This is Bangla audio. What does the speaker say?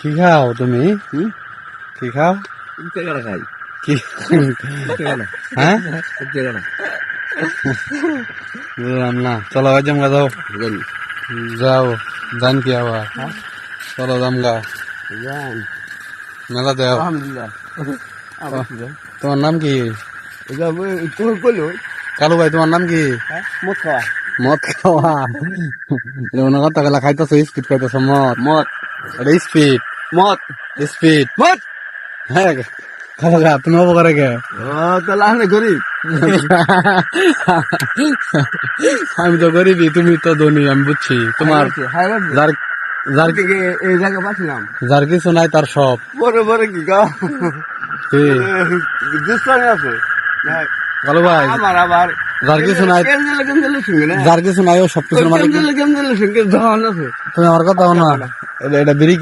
কি খাও তুমি? কি খাও? টেকাটা খাই। কি টেকাটা। হ্যাঁ টেকাটা। বুঝলাম না। চলো ভাই জামগা যাও, জানি। যাও জান কি আবার চলো জামগা জান। মেলা দেও। আলহামদুলিল্লাহ। আবার কি যায়? তোমার নাম কি? এটা তোর কইলো কালু ভাই তোমার নাম কি? মদ খাওয়া। মদ খাওয়া এমন কথা গেলা খাইতেছো, স্পিড খাইতেছো মদ? মদ। এটা স্পিড মদ। স্পিড মদ। হ্যাঁ খাবো গা, তুমি হবো করে গে? তাহলে আমি গরিব। আমি তো গরিবই, তুমি তো ধনী, আমি বুঝছি। তোমার যার যার থেকে এই জায়গা পাচ্ছিলাম। যার কিছু নাই তার সব। বড় বড় কি গা কি দুষ্টামি আছে। কালু ভাই আমার আবার যার কিছু নাই, গেমজেলের সঙ্গে না যার কিছু নাই ও সবকিছুর মালিক। গেমজেলের সঙ্গে ধন আছে। তুমি আমার কথা না, এটা বিড়ি